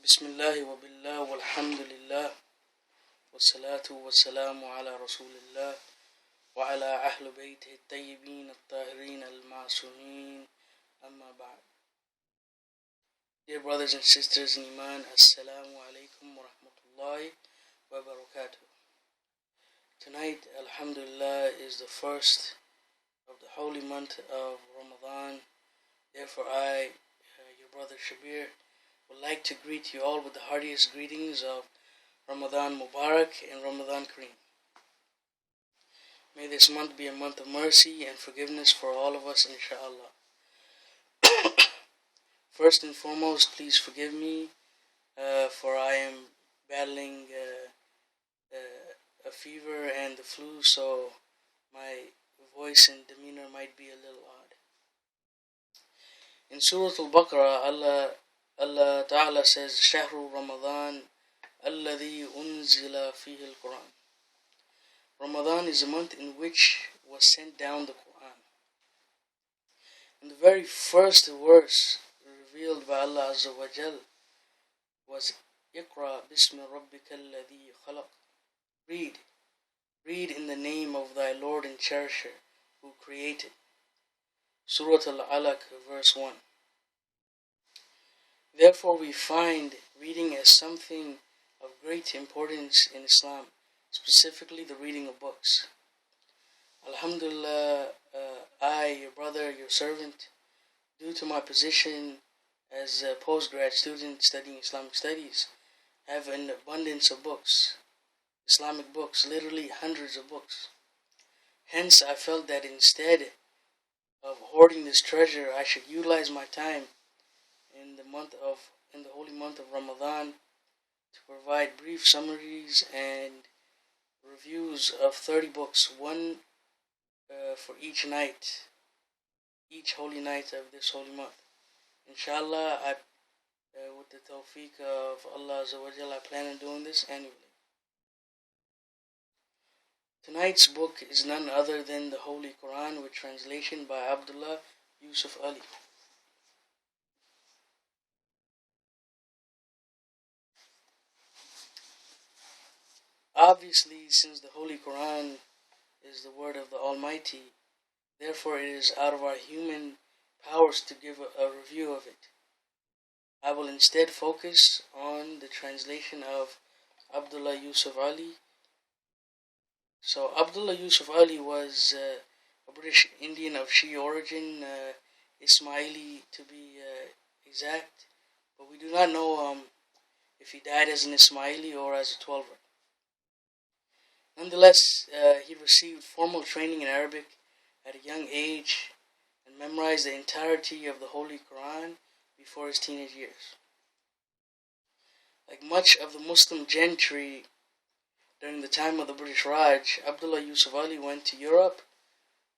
بسم الله وبالله والحمد لله والصلاة والسلام على رسول الله وعلى أهل بيته الطيبين الطاهرين المعصومين أما بعد. Dear brothers and sisters in Iman, Assalamu alaikum wa rahmatullahi wa barakatuh. Tonight, Alhamdulillah, is the first of the holy month of Ramadan. Therefore, your brother Shabir, would like to greet you all with the heartiest greetings of Ramadan Mubarak and Ramadan Kareem. May this month be a month of mercy and forgiveness for all of us, inshallah. First and foremost, please forgive me, for I am battling a fever and the flu, so my voice and demeanor might be a little odd. In Surah Al-Baqarah, Allah Ta'ala says, Shahru Ramadan alladhi unzila fihi al-Qur'an. Ramadan is a month in which was sent down the Qur'an. And the very first verse revealed by Allah Azza wa Jal was Iqra bismi rabbika alladhi khalaq. Read in the name of thy Lord and Cherisher who created. Surah Al-Alaq verse 1. Therefore we find reading as something of great importance in Islam, specifically the reading of books. Alhamdulillah, I, your brother, your servant, due to my position as a postgrad student studying Islamic studies, have an abundance of books, Islamic books, literally hundreds of books. Hence, I felt that instead of hoarding this treasure, I should utilize my time in the holy month of Ramadan to provide brief summaries and reviews of 30 books, one for each night, each holy night of this holy month. Inshallah, with the tawfiq of Allah Azza wa Jalla, I plan on doing this annually. Tonight's book is none other than the Holy Qur'an with translation by Abdullah Yusuf Ali. Obviously, since the Holy Qur'an is the word of the Almighty, therefore it is out of our human powers to give a review of it. I will instead focus on the translation of Abdullah Yusuf Ali. So Abdullah Yusuf Ali was a British Indian of Shia origin, Ismaili to be exact, but we do not know if he died as an Ismaili or as a Twelver. Nonetheless, he received formal training in Arabic at a young age and memorized the entirety of the Holy Quran before his teenage years. Like much of the Muslim gentry during the time of the British Raj, Abdullah Yusuf Ali went to Europe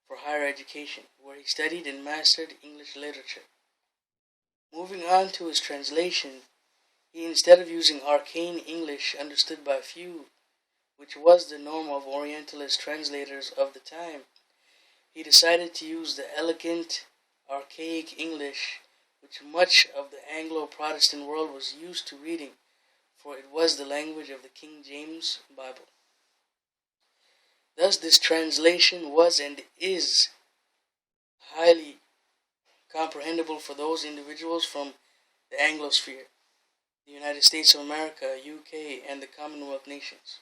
for higher education, where he studied and mastered English literature. Moving on to his translation, he, instead of using arcane English understood by few, which was the norm of Orientalist translators of the time, he decided to use the elegant, archaic English which much of the Anglo-Protestant world was used to reading, for it was the language of the King James Bible. Thus this translation was and is highly comprehensible for those individuals from the Anglosphere, the United States of America, UK, and the Commonwealth nations.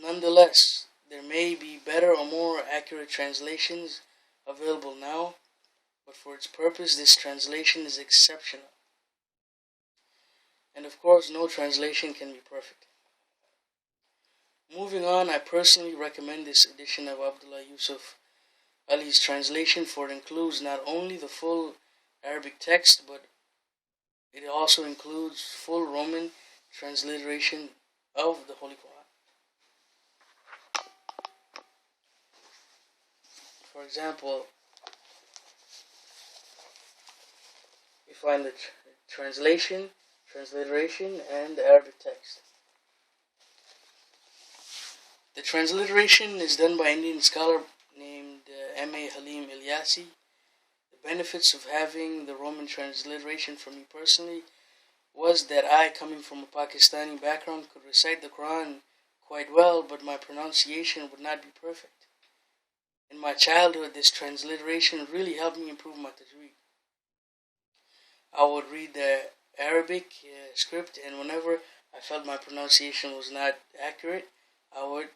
Nonetheless, there may be better or more accurate translations available now, but for its purpose, this translation is exceptional. And of course, no translation can be perfect. Moving on, I personally recommend this edition of Abdullah Yusuf Ali's translation, for it includes not only the full Arabic text, but it also includes full Roman transliteration of the Holy Quran. For example, you find the translation, transliteration, and the Arabic text. The transliteration is done by an Indian scholar named M.A. Halim Ilyasi. The benefits of having the Roman transliteration for me personally was that I, coming from a Pakistani background, could recite the Quran quite well, but my pronunciation would not be perfect. In my childhood, this transliteration really helped me improve my tajweed. I would read the Arabic script, and whenever I felt my pronunciation was not accurate, I would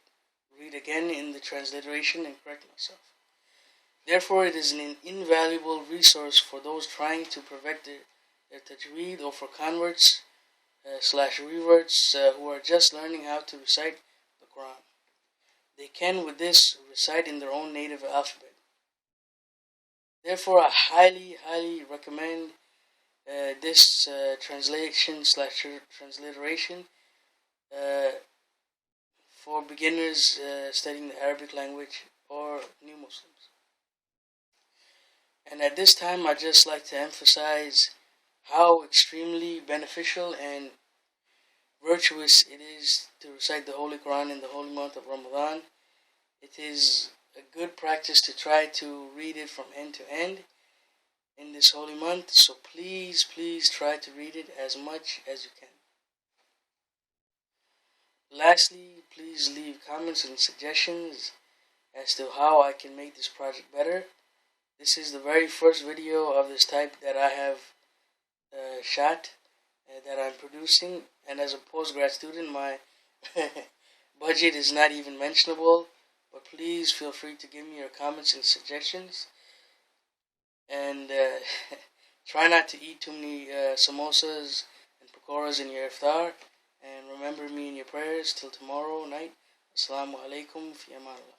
read again in the transliteration and correct myself. Therefore, it is an invaluable resource for those trying to perfect their tajweed, or for converts slash reverts who are just learning how to recite the Quran. They can, with this, recite in their own native alphabet. Therefore, I highly recommend this translation slash transliteration uh, for beginners studying the Arabic language or new Muslims. And at this time, I'd just like to emphasize how extremely beneficial and virtuous it is to recite the Holy Quran in the holy month of Ramadan. It is a good practice to try to read it from end to end in this holy month, so please try to read it as much as you can. Lastly, please leave comments and suggestions as to how I can make this project better. This is the very first video of this type that I have shot, that I'm producing, and as a postgrad student, my budget is not even mentionable, but please feel free to give me your comments and suggestions, and try not to eat too many samosas and pakoras in your iftar, and remember me in your prayers till tomorrow night. Assalamu alaikum fi amanillah.